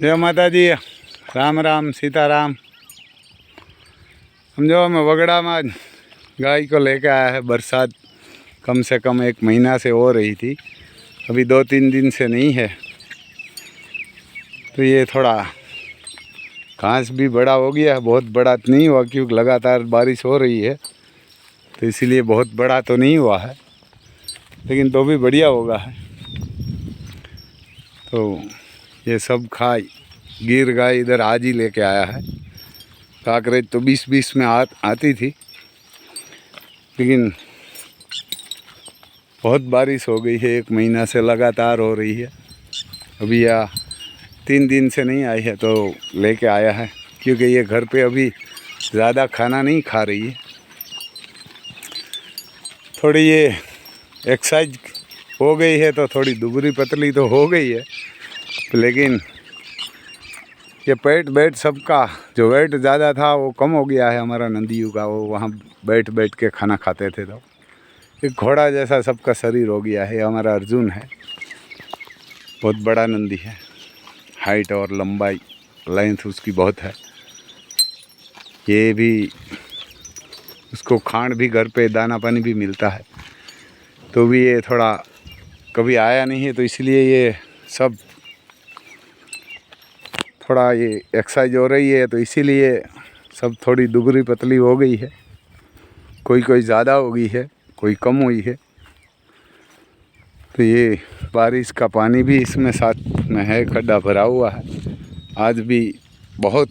जय माता जी, राम राम सीताराम। समझो हमें वगड़ा में गाय को लेके आया है। बरसात कम से कम 1 महीना से हो रही थी, अभी 2-3 दिन से नहीं है। तो ये थोड़ा घास भी बड़ा हो गया है, बहुत बड़ा तो नहीं हुआ क्योंकि लगातार बारिश हो रही है, तो इसीलिए बहुत बड़ा तो नहीं हुआ है, लेकिन तो भी बढ़िया होगा है। तो ये सब गिर गाय इधर आज ही लेके आया है। काकरेज तो 20-20 में आती थी, लेकिन बहुत बारिश हो गई है, 1 महीना से लगातार हो रही है। अभी या 3 दिन से नहीं आई है तो लेके आया है, क्योंकि ये घर पे अभी ज़्यादा खाना नहीं खा रही है। थोड़ी ये एक्सरसाइज हो गई है तो थोड़ी दुबली पतली तो हो गई है, लेकिन ये पेट वेट सबका जो वेट ज़्यादा था वो कम हो गया है। हमारा नंदियों का वो वहाँ बैठ बैठ के खाना खाते थे, तो एक घोड़ा जैसा सबका शरीर हो गया है। हमारा अर्जुन है, बहुत बड़ा नंदी है, हाइट और लंबाई लेंथ उसकी बहुत है। ये भी उसको खांड भी घर पे दाना पानी भी मिलता है, तो भी ये थोड़ा कभी आया नहीं है, तो इसलिए ये सब थोड़ा ये एक्सरसाइज हो रही है, तो इसीलिए सब थोड़ी दुबली पतली हो गई है। कोई ज़्यादा हो गई है, कोई कम हुई है। तो ये बारिश का पानी भी इसमें साथ में है, खड्डा भरा हुआ है। आज भी बहुत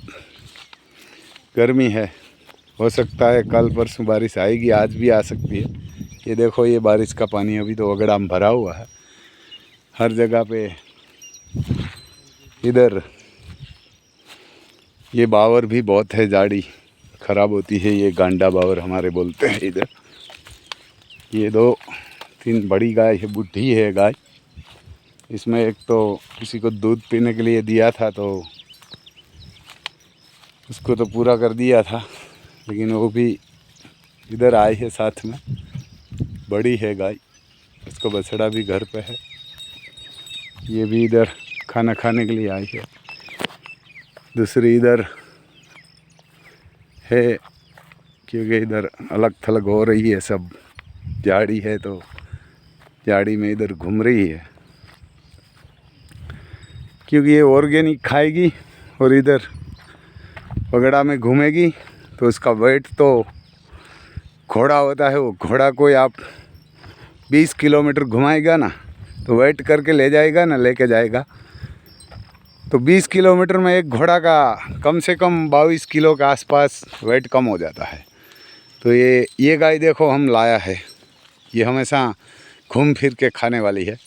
गर्मी है, हो सकता है कल परसों बारिश आएगी, आज भी आ सकती है। ये देखो, ये बारिश का पानी अभी तो वगड़ा में भरा हुआ है हर जगह पे। इधर ये बावर भी बहुत है, जाड़ी ख़राब होती है, ये गांडा बावर हमारे बोलते हैं इधर। ये 2-3 बड़ी गाय है, बुढ़ी है गाय। इसमें एक तो किसी को दूध पीने के लिए दिया था, तो उसको तो पूरा कर दिया था, लेकिन वो भी इधर आई है साथ में। बड़ी है गाय, उसको बछड़ा भी घर पे है। ये भी इधर खाना खाने के लिए आई है। दूसरी इधर है, क्योंकि इधर अलग थलग हो रही है, सब झाड़ी है, तो झाड़ी में इधर घूम रही है, क्योंकि ये ऑर्गेनिक खाएगी और इधर वगड़ा में घूमेगी। तो उसका वेट तो घोड़ा होता है, वो घोड़ा को आप 20 किलोमीटर घुमाएगा ना, तो वेट करके ले जाएगा ना, लेके जाएगा। तो 20 किलोमीटर में एक घोड़ा का कम से कम 22 किलो के आसपास वेट कम हो जाता है। तो ये गाय देखो हम लाया है, ये हमेशा घूम फिर के खाने वाली है।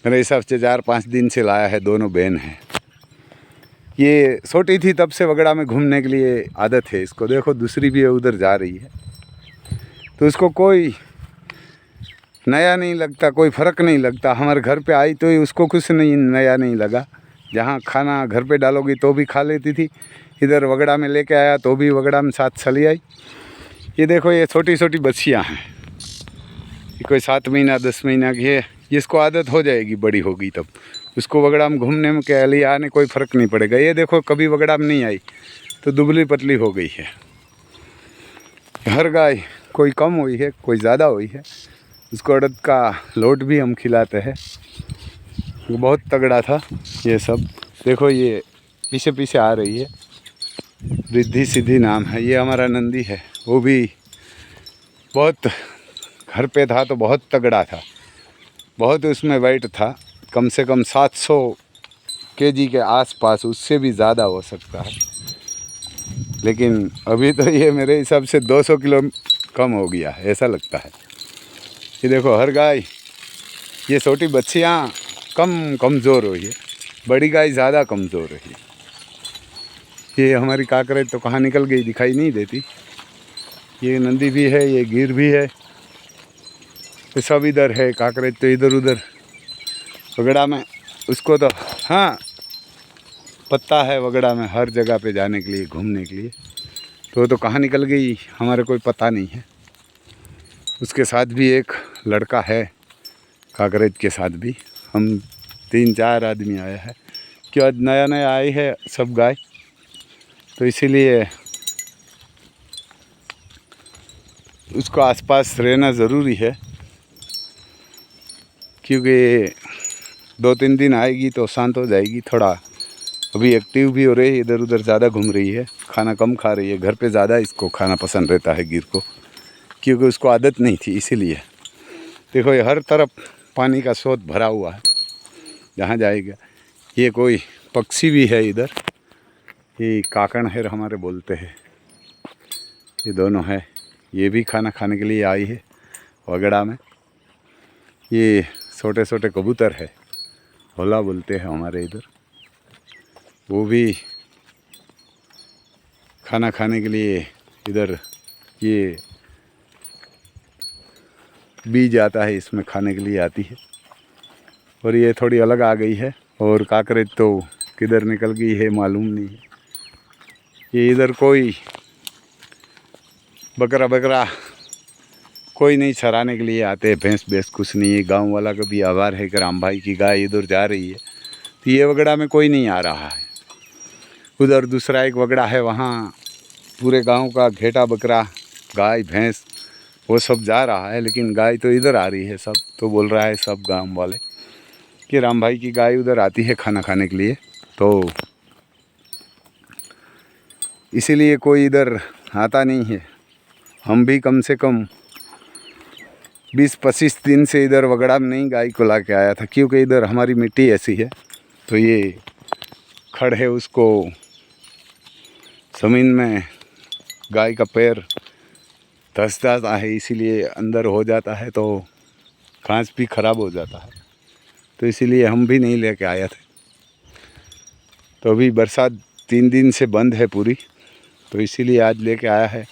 मेरे हिसाब से 4-5 दिन से लाया है, दोनों बहन हैं। ये छोटी थी तब से वगड़ा में घूमने के लिए आदत है इसको। देखो दूसरी भी उधर जा रही है, तो उसको कोई नया नहीं लगता, कोई फ़र्क नहीं लगता। हमारे घर पे आई तो उसको कुछ नहीं नया नहीं लगा। जहाँ खाना घर पे डालोगी तो भी खा लेती थी, इधर वगड़ा में लेके आया तो भी वगड़ा में साथ चली आई। ये देखो, ये छोटी छोटी बच्चियाँ हैं, ये कोई 7 महीना 10 महीना की है। इसको आदत हो जाएगी, बड़ी होगी तब उसको वगड़ा में घूमने में के लिए आने कोई फ़र्क नहीं पड़ेगा। ये देखो, कभी वगड़ा में नहीं आई तो दुबली पतली हो गई है। हर गाय कोई कम हुई है, कोई ज़्यादा हुई है। उसको अड़द का लोट भी हम खिलाते हैं, वो बहुत तगड़ा था। ये सब देखो, ये पीछे पीछे आ रही है, रिद्धि सिद्धि नाम है। ये हमारा नंदी है, वो भी बहुत घर पे था तो बहुत तगड़ा था, बहुत उसमें वेट था, कम से कम 700 केजी के आसपास, उससे भी ज़्यादा हो सकता है। लेकिन अभी तो ये मेरे हिसाब से 200 किलो कम हो गया है, ऐसा लगता है। ये देखो, हर गाय, ये छोटी बच्चियाँ कमज़ोर हुई है, बड़ी गाय ज़्यादा कमज़ोर रही। ये हमारी काकरेज तो कहाँ निकल गई, दिखाई नहीं देती। ये नंदी भी है, ये गिर भी है, ये सब इधर है। काकरेज तो इधर उधर वगड़ा में, उसको तो हाँ पता है वगड़ा में हर जगह पे जाने के लिए, घूमने के लिए। तो वो तो कहाँ निकल गई हमारे कोई पता नहीं है। उसके साथ भी एक लड़का है, काकरेज के साथ भी हम 3-4 आदमी आया है, कि आज नया नया आई है सब गाय, तो इसीलिए उसको आसपास रहना ज़रूरी है, क्योंकि 2-3 दिन आएगी तो शांत हो जाएगी। थोड़ा अभी एक्टिव भी हो रही है, इधर उधर ज़्यादा घूम रही है, खाना कम खा रही है। घर पे ज़्यादा इसको खाना पसंद रहता है गिर को, क्योंकि उसको आदत नहीं थी इसीलिए। देखो ये हर तरफ पानी का स्रोत भरा हुआ है, जहाँ जाएगा। ये कोई पक्षी भी है इधर, ये काकणहेर हमारे बोलते हैं, ये दोनों है। ये भी खाना खाने के लिए आई है वगड़ा में। ये छोटे छोटे कबूतर है, होला बोलते हैं हमारे इधर, वो भी खाना खाने के लिए इधर ये बीज आता है, इसमें खाने के लिए आती है। और ये थोड़ी अलग आ गई है, और काकरेज तो किधर निकल गई है मालूम नहीं है। ये इधर कोई बकरा कोई नहीं चराने के लिए आते, भैंस कुछ नहीं है। गांव वाला का भी आभार है कि राम भाई की गाय इधर जा रही है, तो ये वगड़ा में कोई नहीं आ रहा है। उधर दूसरा एक वगड़ा है, वहाँ पूरे गांव का घेटा बकरा गाय भैंस वो सब जा रहा है, लेकिन गाय तो इधर आ रही है सब। तो बोल रहा है सब गांव वाले कि राम भाई की गाय उधर आती है खाना खाने के लिए, तो इसीलिए कोई इधर आता नहीं है। हम भी कम से कम 20-25 दिन से इधर वगड़ा में नहीं गाय को ला के आया था, क्योंकि इधर हमारी मिट्टी ऐसी है। तो ये खड़ है, उसको ज़मीन में गाय का पैर धंस जाता है, इसीलिए अंदर हो जाता है, तो घास भी ख़राब हो जाता है। तो इसीलिए हम भी नहीं लेके आए थे। तो अभी बरसात 3 दिन से बंद है पूरी, तो इसीलिए आज लेके आया है,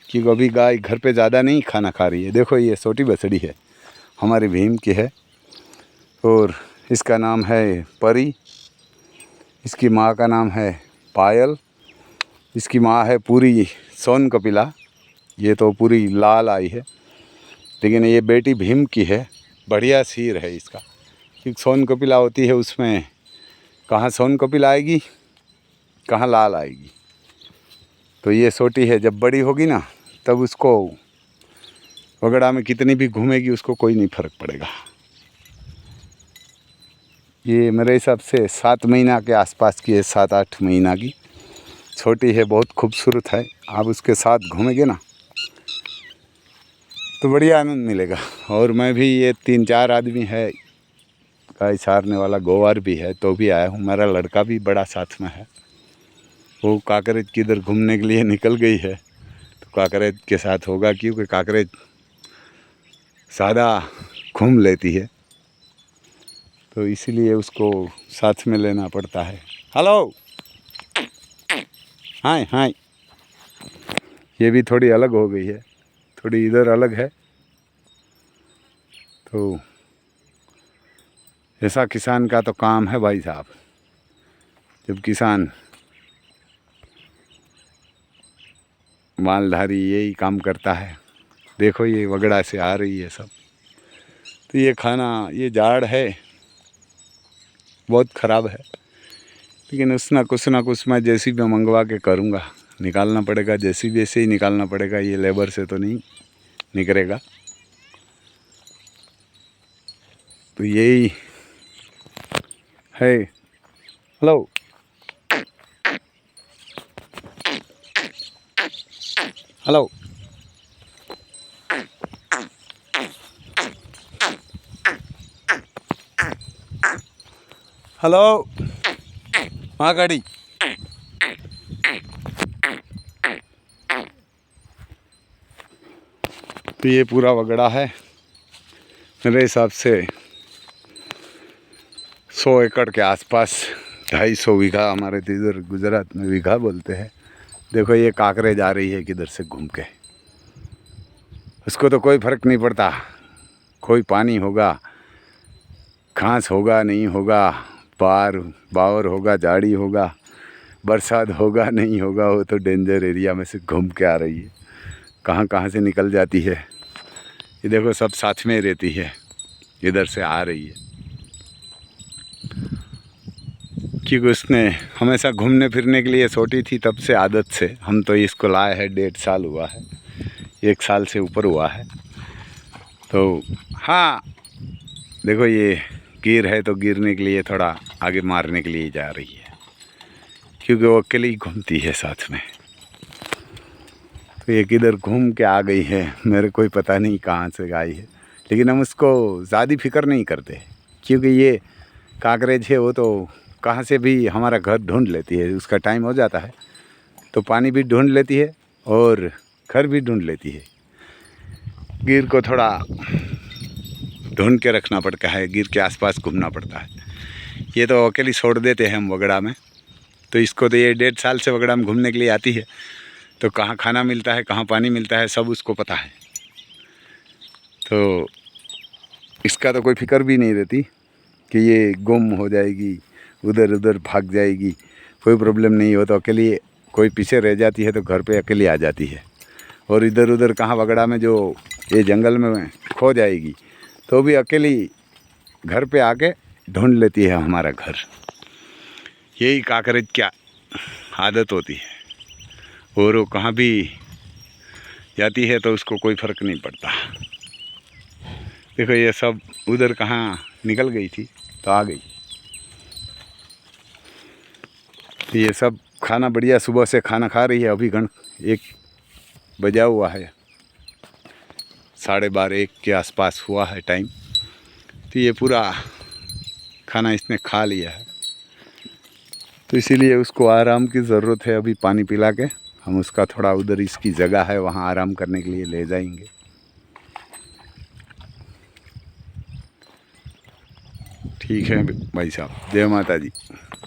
क्योंकि अभी गाय घर पे ज़्यादा नहीं खाना खा रही है। देखो ये छोटी बछड़ी है, हमारी भीम की है, और इसका नाम है परी। इसकी माँ का नाम है पायल। इसकी माँ है पूरी सोन कपिला, ये तो पूरी लाल आई है, लेकिन ये बेटी भीम की है। बढ़िया सिर है इसका, क्योंकि सोन कपिला होती है उसमें कहाँ सोन कपिला आएगी, कहाँ लाल आएगी। तो ये छोटी है, जब बड़ी होगी ना तब उसको वगड़ा में कितनी भी घूमेगी उसको कोई नहीं फर्क पड़ेगा। ये मेरे हिसाब से 7 महीना के आसपास की है, 7-8 महीना की छोटी है, बहुत खूबसूरत है। आप उसके साथ घूमेंगे ना तो बढ़िया आनंद मिलेगा। और मैं भी, ये 3-4 आदमी है, गाय चारने वाला गोवार भी है, तो भी आया हूँ। मेरा लड़का भी बड़ा साथ में है, वो काकरेज किधर घूमने के लिए निकल गई है, तो काकरेज के साथ होगा, क्योंकि काकरेज ज़्यादा घूम लेती है, तो इसीलिए उसको साथ में लेना पड़ता है। हेलो, हाय हाय। ये भी थोड़ी अलग हो गई है, थोड़ी इधर अलग है। तो ऐसा किसान का तो काम है भाई साहब, जब किसान मालधारी यही काम करता है। देखो ये वगड़ा से आ रही है सब, तो ये खाना, ये झाड़ है बहुत ख़राब है, लेकिन कुछ ना कुछ मैं जेसीबी में मंगवा के करूँगा, निकालना पड़ेगा। जेसीबी से ही निकालना पड़ेगा, ये लेबर से तो नहीं निकलेगा। तो यही है। हेलो, हेलो, हेलो, हाँ गाड़ी। तो ये पूरा वगड़ा है, मेरे हिसाब से 100 एकड़ के आसपास, 250 बीघा, हमारे इधर गुजरात में बीघा बोलते हैं। देखो ये काकरेज आ रही है किधर से घूम के, उसको तो कोई फ़र्क नहीं पड़ता। कोई पानी होगा, घास होगा नहीं होगा, बावर होगा, झाड़ी होगा, बरसात होगा नहीं होगा, वो तो डेंजर एरिया में से घूम के आ रही है। कहाँ कहाँ से निकल जाती है। ये देखो सब साथ में रहती है, इधर से आ रही है। क्योंकि उसने हमेशा घूमने फिरने के लिए छोटी थी तब से आदत से। हम तो इसको लाए हैं 1.5 साल हुआ है, 1 साल से ऊपर हुआ है। तो हाँ देखो ये गिर है तो गिरने के लिए थोड़ा आगे मारने के लिए जा रही है, क्योंकि वो अकेली ही घूमती है साथ में। तो ये किधर घूम के आ गई है, मेरे कोई पता नहीं कहाँ से आई है, लेकिन हम उसको ज़्यादा फिक्र नहीं करते, क्योंकि ये काकरेज है वो तो कहाँ से भी हमारा घर ढूंढ लेती है। उसका टाइम हो जाता है तो पानी भी ढूंढ लेती है और घर भी ढूंढ लेती है। गिर को थोड़ा ढूंढ के रखना पड़ता है, गिर के आसपास घूमना पड़ता है। ये तो अकेली छोड़ देते हैं हम वगड़ा में। तो इसको तो ये 1.5 साल से वगड़ा में घूमने के लिए आती है, तो कहाँ खाना मिलता है, कहाँ पानी मिलता है, सब उसको पता है। तो इसका तो कोई फिक्र भी नहीं रहती कि ये गुम हो जाएगी, उधर उधर भाग जाएगी, कोई प्रॉब्लम नहीं हो। तो अकेली कोई पीछे रह जाती है तो घर पे अकेली आ जाती है, और इधर उधर कहाँ वगड़ा में जो ये जंगल में खो जाएगी तो भी अकेली घर पे आके ढूंढ लेती है हमारा घर। यही काकरेज क्या आदत होती है, और वो कहाँ भी जाती है तो उसको कोई फ़र्क नहीं पड़ता। देखो ये सब उधर कहाँ निकल गई थी तो आ गई। ये सब खाना बढ़िया सुबह से खाना खा रही है। अभी 1 बजा हुआ है, 12:30-1 के आसपास हुआ है टाइम। तो ये पूरा खाना इसने खा लिया है, तो इसीलिए उसको आराम की ज़रूरत है। अभी पानी पिला के हम उसका थोड़ा उधर इसकी जगह है वहाँ आराम करने के लिए ले जाएंगे। ठीक है भाई साहब, जय माता दी।